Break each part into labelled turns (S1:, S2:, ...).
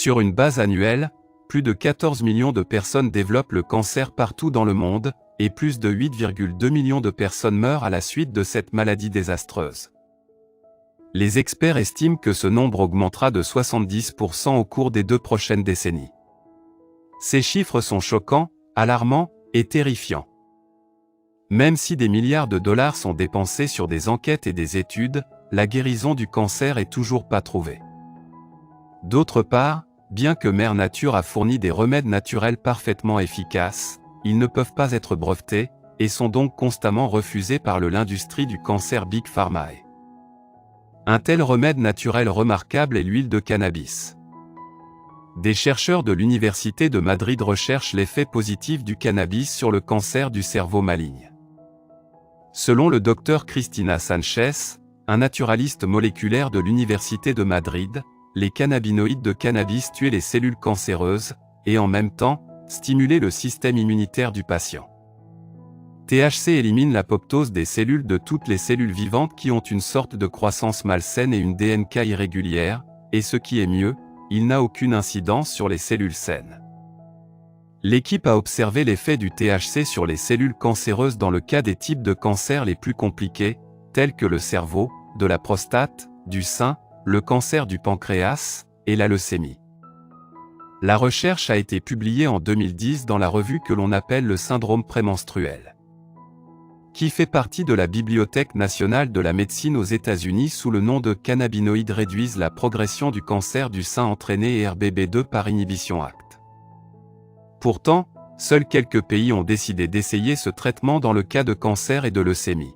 S1: Sur une base annuelle, plus de 14 millions de personnes développent le cancer partout dans le monde, et plus de 8,2 millions de personnes meurent à la suite de cette maladie désastreuse. Les experts estiment que ce nombre augmentera de 70% au cours des 2 prochaines décennies. Ces chiffres sont choquants, alarmants et terrifiants. Même si des milliards de dollars sont dépensés sur des enquêtes et des études, la guérison du cancer est toujours pas trouvée. D'autre part, bien que Mère Nature a fourni des remèdes naturels parfaitement efficaces, ils ne peuvent pas être brevetés, et sont donc constamment refusés par l'industrie du cancer Big Pharma. Un tel remède naturel remarquable est l'huile de cannabis. Des chercheurs de l'Université de Madrid recherchent l'effet positif du cannabis sur le cancer du cerveau maligne. Selon le docteur Cristina Sanchez, un naturaliste moléculaire de l'Université de Madrid, les cannabinoïdes de cannabis tuaient les cellules cancéreuses, et en même temps, stimulaient le système immunitaire du patient. THC élimine l'apoptose des cellules de toutes les cellules vivantes qui ont une sorte de croissance malsaine et une DNK irrégulière, et ce qui est mieux, il n'a aucune incidence sur les cellules saines. L'équipe a observé l'effet du THC sur les cellules cancéreuses dans le cas des types de cancers les plus compliqués, tels que le cerveau, de la prostate, du sein, le cancer du pancréas, et la leucémie. La recherche a été publiée en 2010 dans la revue que l'on appelle le syndrome prémenstruel, qui fait partie de la Bibliothèque nationale de la médecine aux États-Unis sous le nom de cannabinoïdes réduisent la progression du cancer du sein entraîné et RBB2 par inhibition ACT. Pourtant, seuls quelques pays ont décidé d'essayer ce traitement dans le cas de cancer et de leucémie.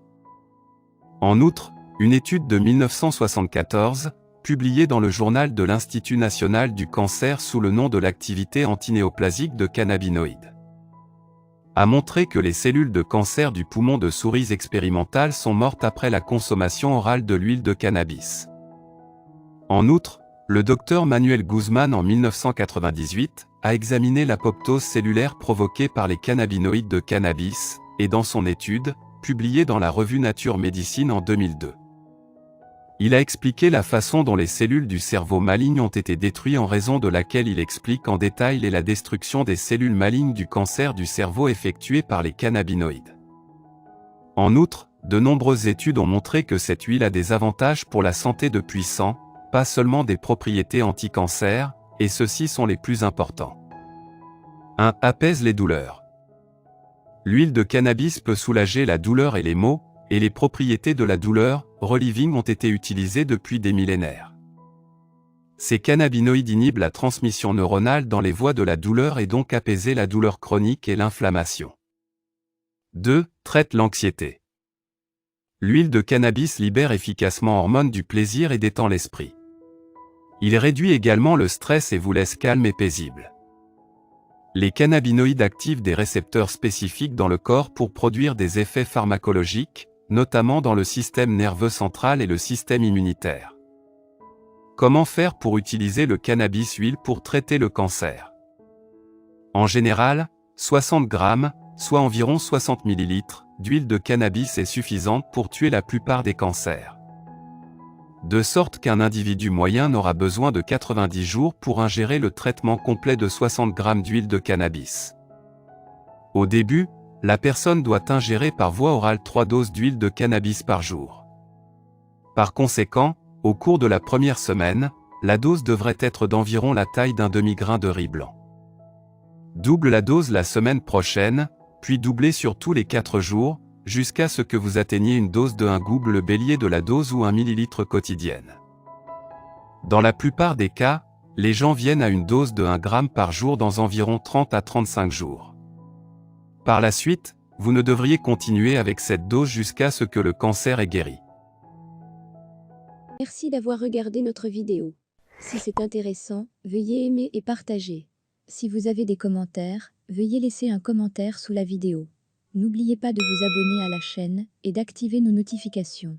S1: En outre, une étude de 1974, publiée dans le journal de l'Institut national du cancer sous le nom de l'activité antinéoplasique de cannabinoïdes, a montré que les cellules de cancer du poumon de souris expérimentales sont mortes après la consommation orale de l'huile de cannabis. En outre, le docteur Manuel Guzman en 1998 a examiné l'apoptose cellulaire provoquée par les cannabinoïdes de cannabis, et dans son étude, publiée dans la revue Nature Médecine en 2002. Il a expliqué la façon dont les cellules du cerveau maligne ont été détruites en raison de laquelle il explique en détail la destruction des cellules malignes du cancer du cerveau effectuée par les cannabinoïdes. En outre, de nombreuses études ont montré que cette huile a des avantages pour la santé depuis 100, pas seulement des propriétés anti-cancer, et ceux-ci sont les plus importants. 1. Apaise les douleurs. L'huile de cannabis peut soulager la douleur et les maux, et les propriétés de la douleur, reliving ont été utilisées depuis des millénaires. Ces cannabinoïdes inhibent la transmission neuronale dans les voies de la douleur et donc apaiser la douleur chronique et l'inflammation. 2. Traite l'anxiété. L'huile de cannabis libère efficacement hormones du plaisir et détend l'esprit. Il réduit également le stress et vous laisse calme et paisible. Les cannabinoïdes activent des récepteurs spécifiques dans le corps pour produire des effets pharmacologiques, notamment dans le système nerveux central et le système immunitaire. Comment faire pour utiliser le cannabis huile pour traiter le cancer? En général, 60 grammes, soit environ 60 ml, d'huile de cannabis est suffisante pour tuer la plupart des cancers. De sorte qu'un individu moyen n'aura besoin de 90 jours pour ingérer le traitement complet de 60 grammes d'huile de cannabis. Au début, la personne doit ingérer par voie orale 3 doses d'huile de cannabis par jour. Par conséquent, au cours de la première semaine, la dose devrait être d'environ la taille d'un demi-grain de riz blanc. Double la dose la semaine prochaine, puis doublez sur tous les 4 jours, jusqu'à ce que vous atteigniez une dose de 1 goube le bélier de la dose ou 1 ml quotidienne. Dans la plupart des cas, les gens viennent à une dose de 1 gramme par jour dans environ 30 à 35 jours. Par la suite, vous ne devriez continuer avec cette dose jusqu'à ce que le cancer ait guéri.
S2: Merci d'avoir regardé notre vidéo. Si c'est intéressant, veuillez aimer et partager. Si vous avez des commentaires, veuillez laisser un commentaire sous la vidéo. N'oubliez pas de vous abonner à la chaîne et d'activer nos notifications.